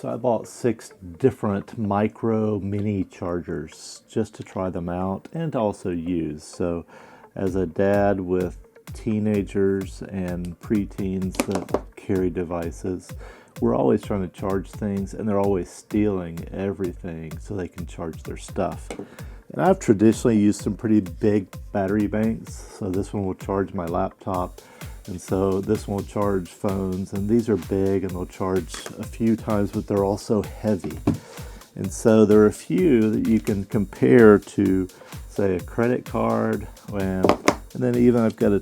So I bought 6 different micro mini chargers just to try them out and to also use. So as a dad with teenagers and preteens that carry devices, we're always trying to charge things and they're always stealing everything so they can charge their stuff. And I've traditionally used some pretty big battery banks. So this one will charge my laptop, and so this one will charge phones, and these are big and they'll charge a few times, but they're also heavy. And so there are a few that you can compare to, say, a credit card, and then even I've got a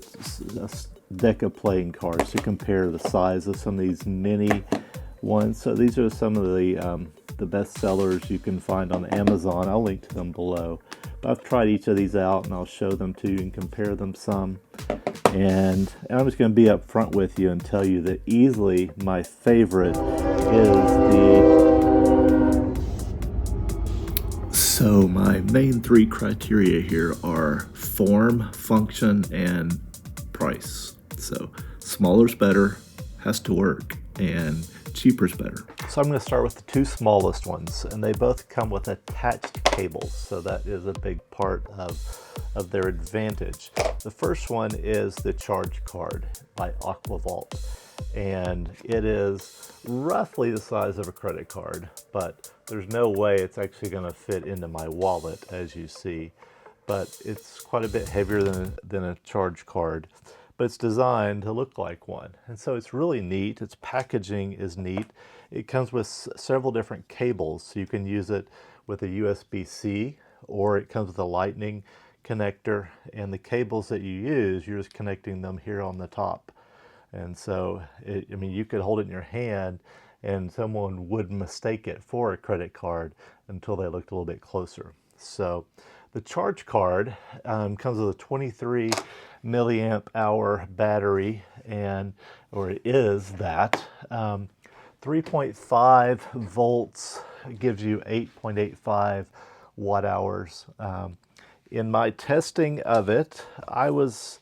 deck of playing cards to compare the size of some of these mini ones. So these are some of the best sellers you can find on Amazon. I'll link to them below. But I've tried each of these out and I'll show them to you and compare them some. And I'm just going to be up front with you and tell you that easily my favorite is So my main 3 criteria here are form, function, and price. So smaller's better, has to work, and cheaper's better. So I'm going to start with the 2 smallest ones, and they both come with attached cables, so that is a big part of their advantage. The first one is the Charge Card by Aquavolt, and it is roughly the size of a credit card, but there's no way it's actually going to fit into my wallet, as you see. But it's quite a bit heavier than a Charge Card, but it's designed to look like one. And so it's really neat. Its packaging is neat. It comes with several different cables, so you can use it with a USB-C, or it comes with a Lightning connector, and the cables that you use, you're just connecting them here on the top. And so, I mean, you could hold it in your hand and someone would mistake it for a credit card until they looked a little bit closer. So the Charge Card comes with a 23 milliamp hour battery, or it is that. 3.5 volts gives you 8.85 watt hours. In my testing of it, I was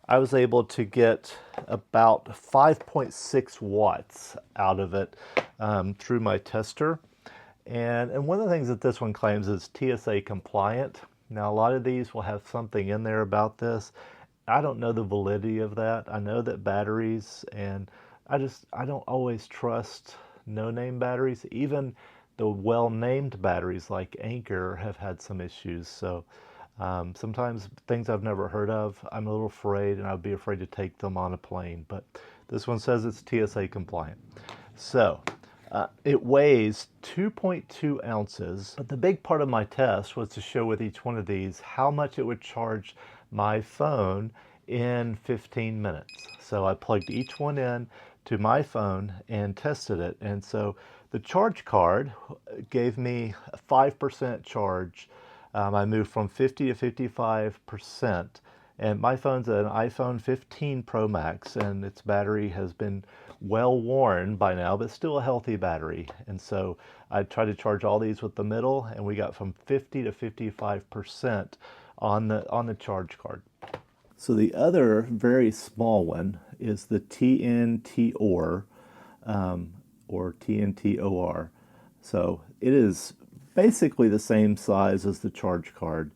able to get about 5.6 watts out of it through my tester. And one of the things that this one claims is TSA compliant. Now, a lot of these will have something in there about this. I don't know the validity of that. I know that batteries, and I don't always trust no-name batteries. Even the well-named batteries like Anker have had some issues. So sometimes things I've never heard of, I'm a little afraid, and I'd be afraid to take them on a plane. But this one says it's TSA compliant. So it weighs 2.2 ounces. But the big part of my test was to show with each one of these how much it would charge my phone in 15 minutes. So I plugged each one in to my phone and tested it. And so the Charge Card gave me a 5% charge. I moved from 50 to 55%, and my phone's an iPhone 15 Pro Max, and its battery has been well worn by now, but still a healthy battery. And so I tried to charge all these with the middle, and we got from 50 to 55% on the Charge Card. So the other very small one is the TNT-OR, or TNT-OR. So it is basically the same size as the Charge Card.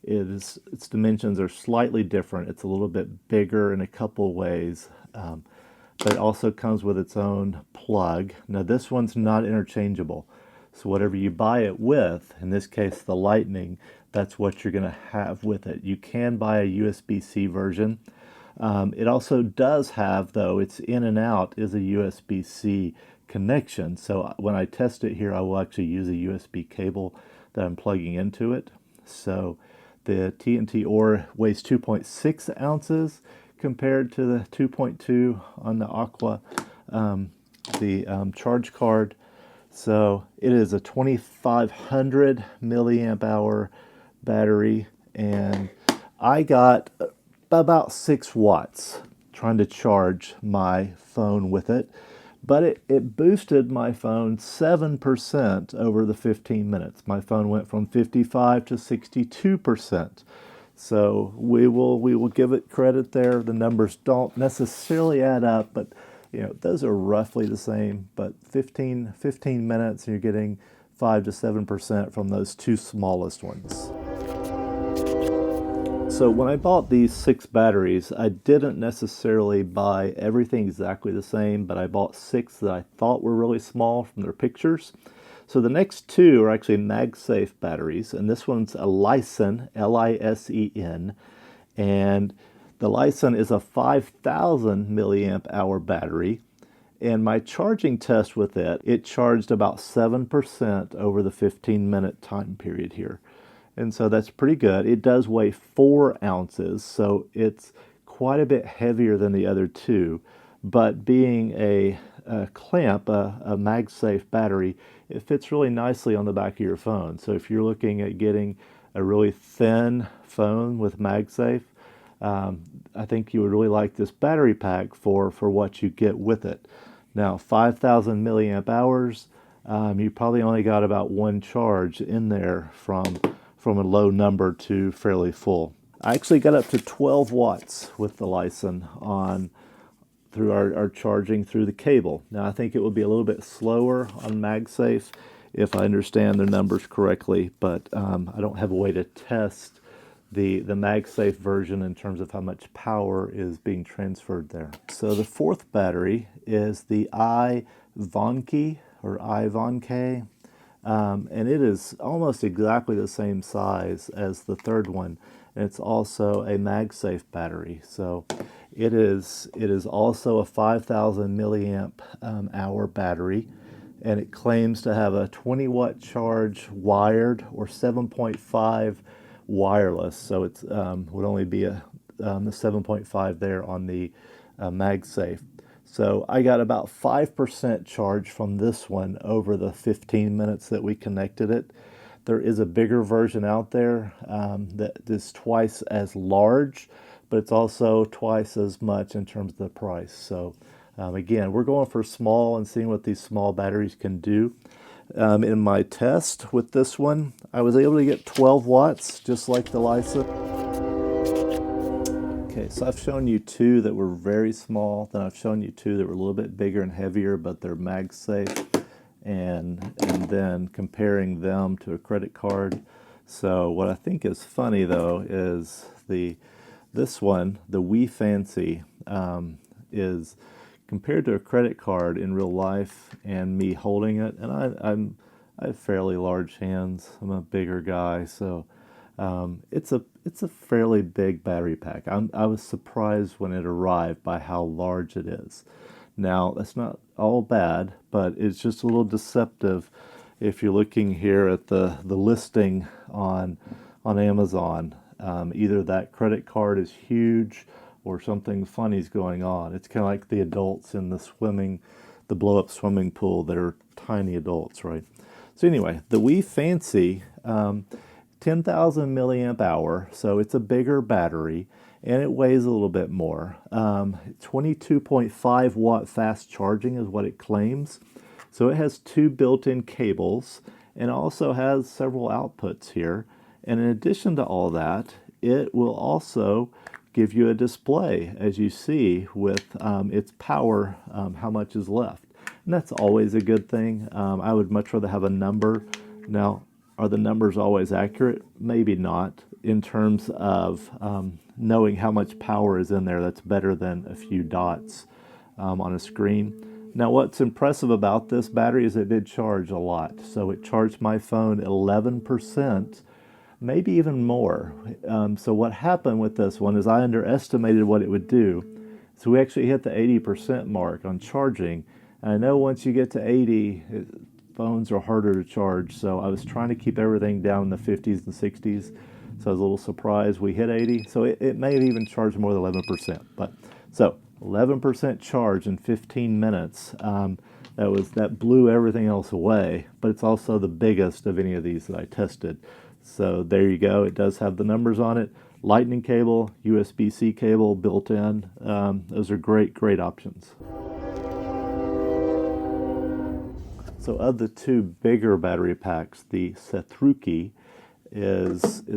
Its dimensions are slightly different. It's a little bit bigger in a couple ways, but it also comes with its own plug. Now this one's not interchangeable, so whatever you buy it with, in this case the Lightning, that's what you're going to have with it. You can buy a USB-C version. It also does have, though, its in and out is a USB-C connection. So when I test it here, I will actually use a USB cable that I'm plugging into it. So the TNT-OR weighs 2.6 ounces compared to the 2.2 on the Aqua, Charge Card. So it is a 2500 milliamp hour battery, and I got about 6 watts trying to charge my phone with it, but it boosted my phone 7% over the 15 minutes. My phone went from 55 to 62%. So we will give it credit there. The numbers don't necessarily add up, but those are roughly the same, but 15 minutes and you're getting 5 to 7% from those two smallest ones. So when I bought these 6 batteries, I didn't necessarily buy everything exactly the same, but I bought 6 that I thought were really small from their pictures. So the next 2 are actually MagSafe batteries, and this one's a Lisen, Lisen, and the Lisen is a 5,000 milliamp hour battery. And my charging test with it charged about 7% over the 15-minute time period here. And so that's pretty good. It does weigh 4 ounces, so it's quite a bit heavier than the other 2. But being a clamp, a MagSafe battery, it fits really nicely on the back of your phone. So if you're looking at getting a really thin phone with MagSafe, I think you would really like this battery pack for what you get with it. Now, 5,000 milliamp hours, you probably only got about 1 charge in there from a low number to fairly full. I actually got up to 12 watts with the Lisen through our charging through the cable. Now I think it will be a little bit slower on MagSafe if I understand the numbers correctly, but I don't have a way to test the MagSafe version in terms of how much power is being transferred there. So the 4th battery is the iVonke or iVonke. And it is almost exactly the same size as the 3rd one. And it's also a MagSafe battery. So it is also a 5,000 milliamp hour battery. And it claims to have a 20 watt charge wired or 7.5 wireless. So it would only be the 7.5 there on the MagSafe. So I got about 5% charge from this one over the 15 minutes that we connected it. There is a bigger version out there that is twice as large, but it's also twice as much in terms of the price. So again, we're going for small and seeing what these small batteries can do. In my test with this one, I was able to get 12 watts, just like the Lisen. Okay, so I've shown you 2 that were very small, then I've shown you 2 that were a little bit bigger and heavier, but they're MagSafe, and then comparing them to a credit card. So what I think is funny though is this one, the WeFancy, is compared to a credit card in real life and me holding it, and I have fairly large hands. I'm a bigger guy, so it's a fairly big battery pack. I was surprised when it arrived by how large it is. Now, that's not all bad, but it's just a little deceptive if you're looking here at the listing on Amazon. Either that credit card is huge or something funny is going on. It's kind of like the adults in the blow-up swimming pool that are tiny adults, right? So anyway, the WeFancy, 10,000 milliamp hour, so it's a bigger battery, and it weighs a little bit more. 22.5 watt fast charging is what it claims. So it has 2 built-in cables, and also has several outputs here. And in addition to all that, it will also give you a display, as you see, with its power, how much is left. And that's always a good thing. I would much rather have a number. Now, are the numbers always accurate? Maybe not. In terms of knowing how much power is in there, that's better than a few dots on a screen. Now, what's impressive about this battery is it did charge a lot. So it charged my phone 11%, maybe even more. So what happened with this one is I underestimated what it would do. So we actually hit the 80% mark on charging. And I know once you get to 80, phones are harder to charge. So I was trying to keep everything down in the 50s and 60s. So I was a little surprised we hit 80. So it may have even charged more than 11%. But so 11% charge in 15 minutes. That blew everything else away. But it's also the biggest of any of these that I tested. So there you go. It does have the numbers on it. Lightning cable, USB-C cable built in. Those are great, great options. So of the 2 bigger battery packs, the Sateruki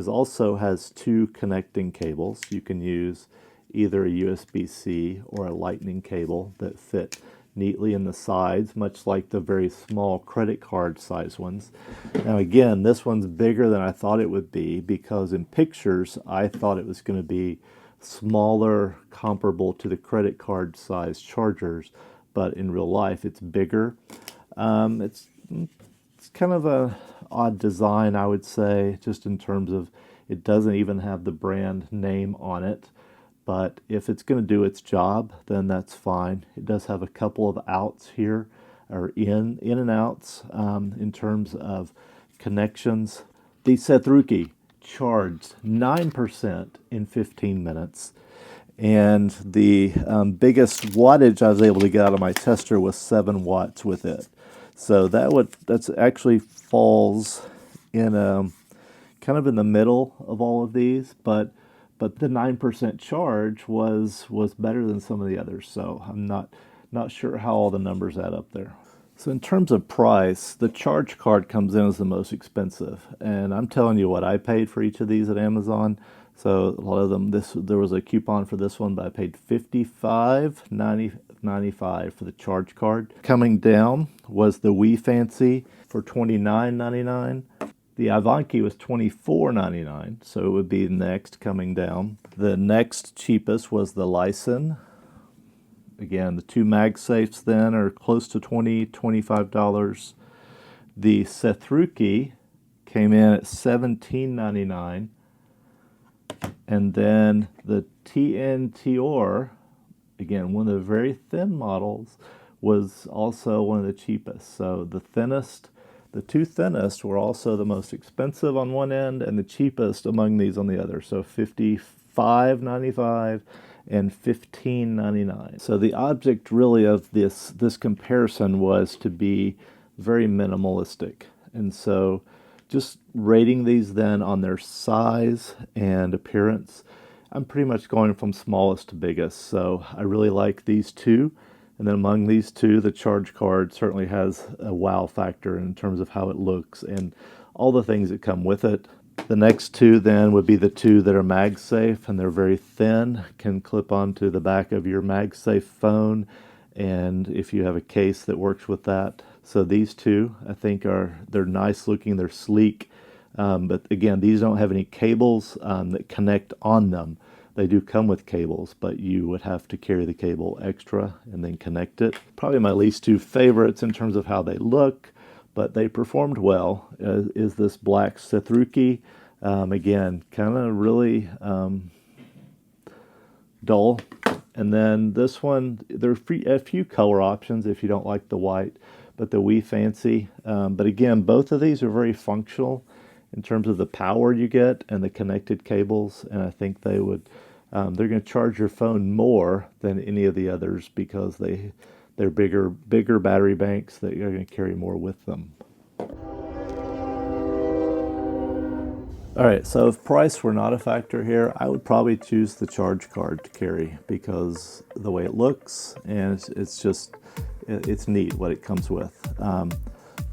also has 2 connecting cables. You can use either a USB-C or a lightning cable that fit neatly in the sides, much like the very small credit card size ones. Now again, this one's bigger than I thought it would be, because in pictures I thought it was going to be smaller, comparable to the credit card size chargers, but in real life it's bigger. It's kind of a odd design, I would say, just in terms of it doesn't even have the brand name on it. But if it's going to do its job, then that's fine. It does have a couple of outs here, or in and outs, in terms of connections. The Sathruki charged 9% in 15 minutes. And the biggest wattage I was able to get out of my tester was 7 watts with it. So that's actually falls in kind of in the middle of all of these, but the 9% charge was better than some of the others, so I'm not sure how all the numbers add up there. So in terms of price, the charge card comes in as the most expensive, and I'm telling you what I paid for each of these at Amazon. So a lot of them, there was a coupon for this one, but I paid $55.95 for the charge card. Coming down was the WeFancy for $29.99. The Ivanki was $24.99, so it would be next coming down. The next cheapest was the Lysen. Again, the 2 MagSafes then are close to $25. The Sathruki came in at $17.99. And then the TNTOR, again, one of the very thin models, was also one of the cheapest. So the two thinnest were also the most expensive on one end and the cheapest among these on the other. So $55.95 and $15.99. So the object really of this comparison was to be very minimalistic. And so just rating these then on their size and appearance, I'm pretty much going from smallest to biggest. So I really like these two. And then among these two, the charge card certainly has a wow factor in terms of how it looks and all the things that come with it. The next two then would be the two that are MagSafe, and they're very thin, can clip onto the back of your MagSafe phone, and if you have a case that works with that. So these two, I think, they're nice looking, they're sleek, but again, these don't have any cables that connect on them. They do come with cables, but you would have to carry the cable extra and then connect it. Probably my least two favorites in terms of how they look, but they performed well, is this black Sathruki. Again, kind of really dull. And then this one, there are a few color options if you don't like the white, but the WeFancy. But again, both of these are very functional in terms of the power you get and the connected cables, and I think they're going to charge your phone more than any of the others because they're bigger battery banks that you're going to carry more with them. All right, so if price were not a factor here, I would probably choose the charge card to carry because the way it looks, and it's neat what it comes with.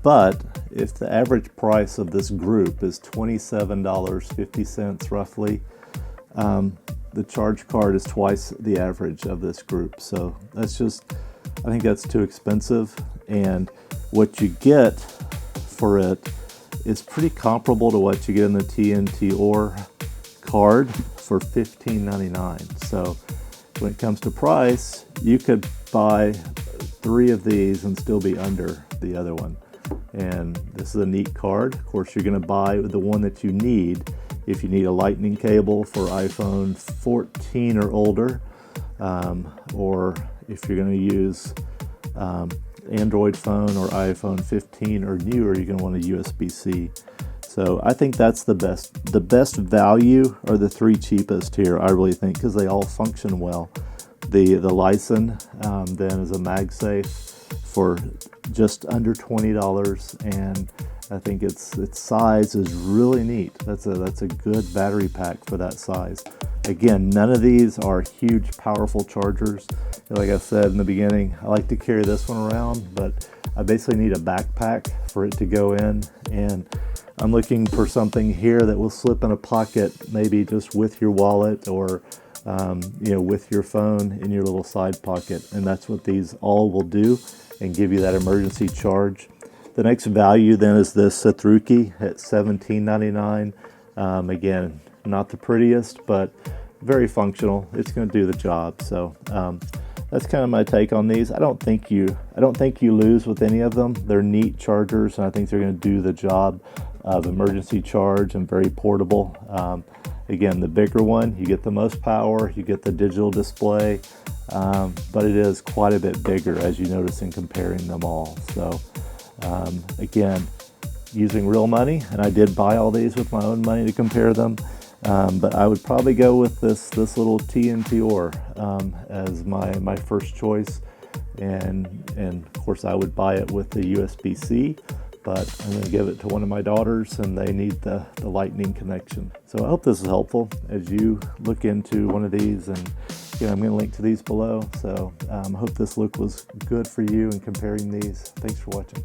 But if the average price of this group is $27.50 roughly, the charge card is twice the average of this group. So I think that's too expensive. And what you get for it is pretty comparable to what you get in the TNTOR card for $15.99. So when it comes to price, you could buy 3 of these and still be under the other one. And this is a neat card. Of course, you're going to buy the one that you need if you need a lightning cable for iPhone 14 or older, or if you're going to use Android phone or iPhone 15 or newer, you're going to want a USB-C. So I think that's the best. The best value are the 3 cheapest here, I really think, because they all function well. The Lysen then is a MagSafe for just under $20, and I think its size is really neat. That's a good battery pack for that size. Again, none of these are huge, powerful chargers. Like I said in the beginning, I like to carry this one around, but I basically need a backpack for it to go in, and I'm looking for something here that will slip in a pocket, maybe just with your wallet or with your phone in your little side pocket. And that's what these all will do, and give you that emergency charge. The next value then is this Sathruki at $17.99. Again, not the prettiest, but very functional. It's going to do the job. So that's kind of my take on these. I don't think you lose with any of them. They're neat chargers, and I think they're going to do the job of emergency charge and very portable. Again, the bigger one, you get the most power, you get the digital display, but it is quite a bit bigger, as you notice in comparing them all. So again, using real money, and I did buy all these with my own money to compare them, but I would probably go with this little TNT as my first choice, and of course I would buy it with the USB-C, but I'm going to give it to one of my daughters, and they need the lightning connection. So I hope this is helpful as you look into one of these, and I'm going to link to these below. So I hope this look was good for you in comparing these. Thanks for watching.